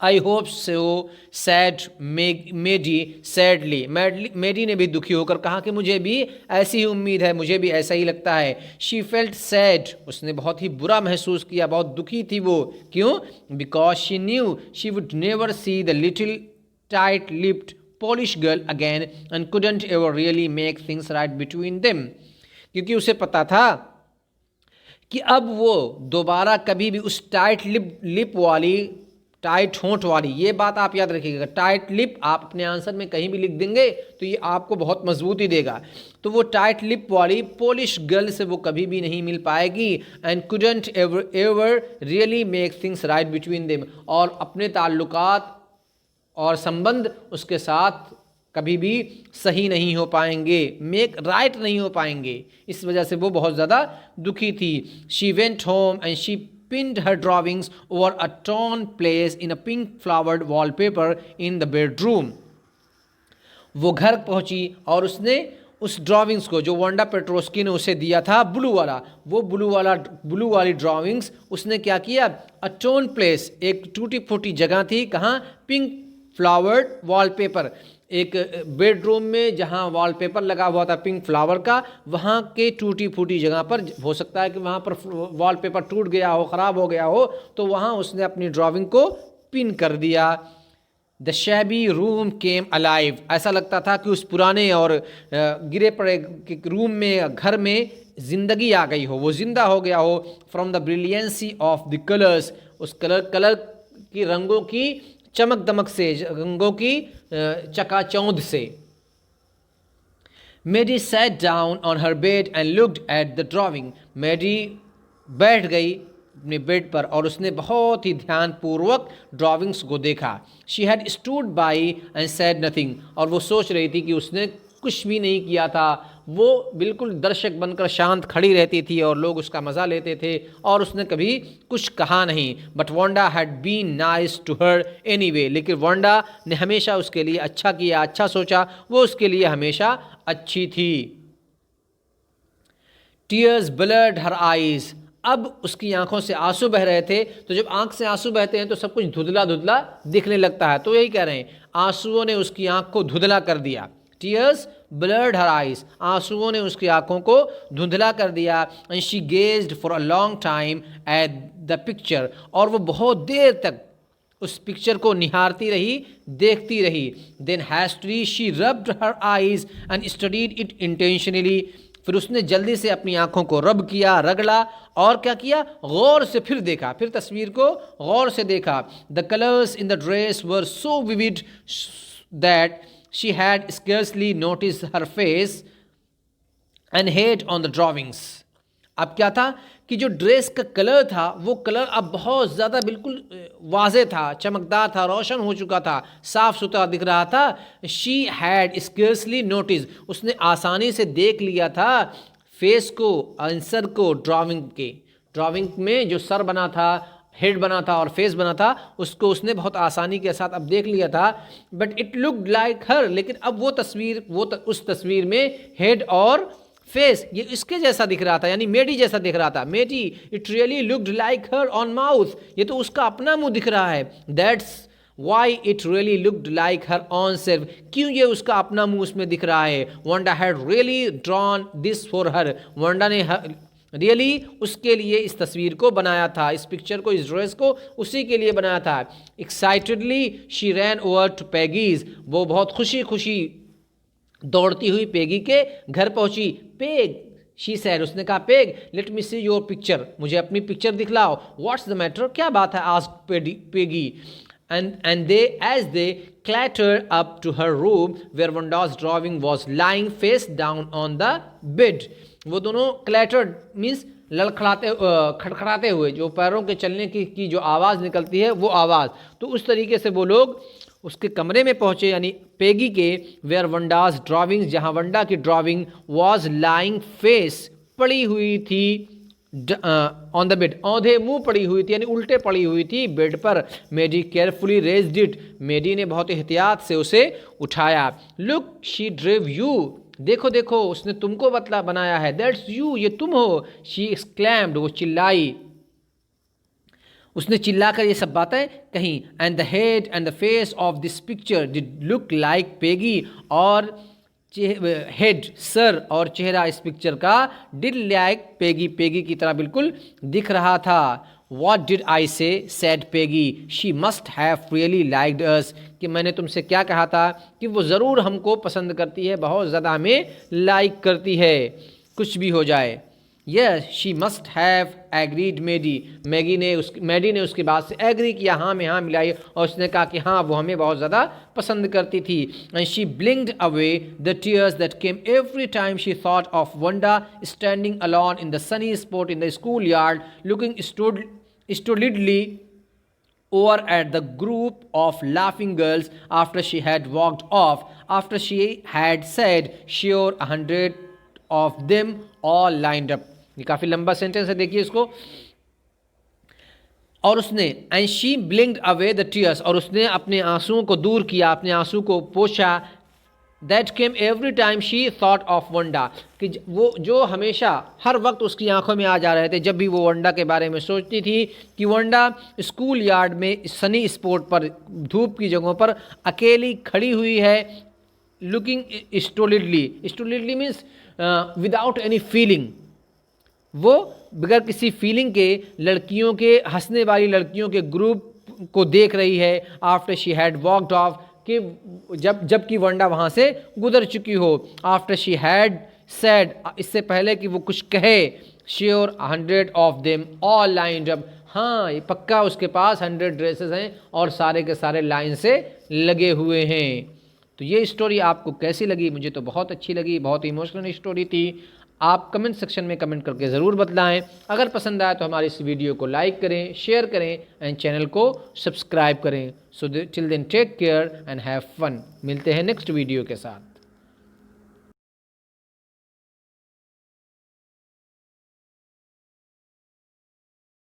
I hope so said Maddie sadly. Maddie ने भी दुखी होकर कहा कि मुझे भी ऐसी ही उम्मीद है, मुझे भी ऐसा ही लगता है। शी फेल्ट सैड, उसने बहुत ही बुरा महसूस किया, बहुत दुखी थी वो। क्यों? Because she knew she would never see the little tight lipped Polish girl again and couldn't ever really make things right between them. क्योंकि उसे पता था कि अब वो दोबारा कभी भी उस टाइट लिप वाली, टाइट होंठ वाली, ये बात आप याद रखिएगा। टाइट लिप आप अपने आंसर में कहीं भी लिख देंगे तो ये आपको बहुत मजबूती देगा। तो वो टाइट लिप वाली पोलिश गर्ल से वो कभी भी नहीं मिल पाएगी। And couldn't ever really make things right between them, और अपने ताल्लुकात और संबंध उसके साथ कभी भी सही नहीं हो पाएंगे, मेक राइट नहीं हो पाएंगे। इस वजह से वो बहुत ज़्यादा दुखी थी। She went home and she pinned her drawings over a torn place in a pink flowered wallpaper in the bedroom। वो घर पहुंची और उसने उस ड्राविंग्स को जो वांडा पेट्रोस्की ने उसे दिया था ब्लू वाला, वो ब्लू वाली ड्राविंग्स उसने क्या किया, अ टोन प्लेस, एक टूटी फूटी जगह थी, कहाँ, पिंक फ्लावर्ड वॉलपेपर, एक बेडरूम में जहाँ वॉलपेपर लगा हुआ था पिंक फ्लावर का, वहाँ के टूटी फूटी जगह पर, हो सकता है कि वहाँ पर वॉलपेपर टूट गया हो, ख़राब हो गया हो, तो वहाँ उसने अपनी ड्राइंग को पिन कर दिया। The shabby room came alive, ऐसा लगता था कि उस पुराने और गिरे पड़े रूम में, घर में ज़िंदगी आ गई हो, वो ज़िंदा हो गया हो। From the brilliancy of the colours, उस कलर की, रंगों की चमक दमक से, रंगों की चकाचौंध से। Maddie sat down on her bed and looked at the drawing. Maddie बैठ गई अपने बेड पर और उसने बहुत ही ध्यानपूर्वक ड्राविंग्स को देखा। She had stood by and said nothing, और वो सोच रही थी कि उसने कुछ भी नहीं किया था, वो बिल्कुल दर्शक बनकर शांत खड़ी रहती थी और लोग उसका मज़ा लेते थे और उसने कभी कुछ कहा नहीं। But Wanda had been nice to her anyway, लेकिन वांडा ने हमेशा उसके लिए अच्छा किया, अच्छा सोचा, वो उसके लिए हमेशा अच्छी थी। टीयर्स ब्लर्ड हर आईज, अब उसकी आंखों से आंसू बह रहे थे। तो जब आंख से आंसू बहते हैं तो सब कुछ धुंधला धुंधला दिखने लगता है, तो यही कह रहे हैं, आंसुओं ने उसकी आंख को धुंधला कर दिया। टीयर्स ब्लर्ड हर आइज, आंसुओं ने उसकी आंखों को धुंधला कर दिया। And she gazed for a long time at the picture, और वो बहुत देर तक उस पिक्चर को निहारती रही, देखती रही। Then hastily she rubbed her eyes and studied it intentionally, फिर उसने जल्दी से अपनी आंखों को रब किया, रगड़ा, और क्या किया, गौर से फिर देखा, फिर तस्वीर को गौर से देखा। The colours in the dress were so vivid that she had scarcely noticed her face and head on the drawings। अब क्या था कि जो ड्रेस का कलर था, वो कलर अब बहुत ज़्यादा बिल्कुल वाज़े था, चमकदार था, रोशन हो चुका था, साफ़ सुथरा दिख रहा था। she had scarcely noticed, उसने आसानी से देख लिया था फेस को, आंसर को, ड्राइंग में जो सर बना था, हेड बना था और फेस बना था, उसको उसने बहुत आसानी के साथ अब देख लिया था। बट इट लुक्ड लाइक हर, लेकिन अब वो तस्वीर, उस तस्वीर में हेड और फेस ये इसके जैसा दिख रहा था, यानी मेडी जैसा दिख रहा था। Maddie, it really looked like her own mouth, ये तो उसका अपना मुंह दिख रहा है। That's why it really looked like her own self, क्यों ये उसका अपना मुंह उसमें दिख रहा है। Wanda had really drawn this for her, Wanda ने रियली उसके लिए इस तस्वीर को बनाया था, इस पिक्चर को, इस ड्रेस को उसी के लिए बनाया था। Excitedly she ran over to Peggy's, वो बहुत खुशी खुशी दौड़ती हुई पेगी के घर पहुंची। पेग शी सैड, उसने कहा peg let me see your picture, मुझे अपनी पिक्चर दिखलाओ। व्हाट्स द मैटर, क्या बात है, asked Peggy. And as they clattered up to her room where Vanda's drawing was lying face down on the bed, वो दोनों clattered means लड़खड़ाते खड़खड़ाते हुए, जो पैरों के चलने की जो आवाज़ निकलती है वो आवाज़, तो उस तरीके से वो लोग उसके कमरे में पहुँचे, यानी पेगी के, वेयर वंडाज ड्राविंग्स, जहाँ वंडा की ड्राविंग वॉज लाइंग फेस, पड़ी हुई थी, ऑन द बेड, औंधे मुंह पड़ी हुई थी, यानी उल्टे पड़ी हुई थी बेड पर। मेडी केयरफुली रेज्ड इट, मेडी ने बहुत एहतियात से उसे उठाया। लुक शी ड्रिव यू, देखो देखो उसने तुमको बतला बनाया है, दैट्स यू, ये तुम हो। शी एक्सक्लैम्ड, वो चिल्लाई, उसने चिल्लाकर ये सब बातें कहीं। And the head and the face of this picture did look like Peggy, और हेड सर और चेहरा इस पिक्चर का डिड लाइक पेगी, पेगी की तरह बिल्कुल दिख रहा था। What did I say? said Peggy. She must have really liked us. कि मैंने तुमसे क्या कहा था कि वो ज़रूर हमको पसंद करती है, बहुत ज़्यादा हमें लाइक करती है, कुछ भी हो जाए। Yes, she must have agreed Maddie. Maddie ने उसकी बात से एग्री किया, हाँ में हाँ मिलाई, और उसने कहा कि हाँ वो हमें बहुत ज़्यादा पसंद करती थी। And she blinked away the tears that came every time she thought of Wanda standing alone in the sunny spot in the schoolyard, looking stolidly over at the group of laughing girls after she had walked off, after she had said, sure, 100 of them all lined up. ये काफ़ी लंबा sentence है, देखिए इसको। और उसने and she ब्लिंक्ड away the tears, और उसने अपने आंसुओं को दूर किया, अपने आंसू को पोंछा। That came every time she thought of Wanda, कि वो जो हमेशा हर वक्त उसकी आंखों में आ जा रहे थे जब भी वो वंडा के बारे में सोचती थी, कि वंडा स्कूल यार्ड में सनी स्पॉट पर, धूप की जगहों पर अकेली खड़ी हुई है, looking stolidly means without any feeling, वो बगैर किसी फीलिंग के लड़कियों के, हंसने वाली लड़कियों के ग्रुप को देख रही है। After she had walked off, कि जबकि वंडा वहाँ से गुजर चुकी हो। आफ्टर शी हैड सेड, इससे पहले कि वो कुछ कहे, sure 100 of them all lined up, हाँ ये पक्का उसके पास 100 ड्रेसेस हैं और सारे के सारे लाइन से लगे हुए हैं। तो ये स्टोरी आपको कैसी लगी? मुझे तो बहुत अच्छी लगी, बहुत इमोशनल स्टोरी थी। आप कमेंट सेक्शन में कमेंट करके ज़रूर बतलाएं। अगर पसंद आए तो हमारी इस वीडियो को लाइक करें, शेयर करें एंड चैनल को सब्सक्राइब करें। So till then take care and have fun. मिलते हैं नेक्स्ट वीडियो के साथ।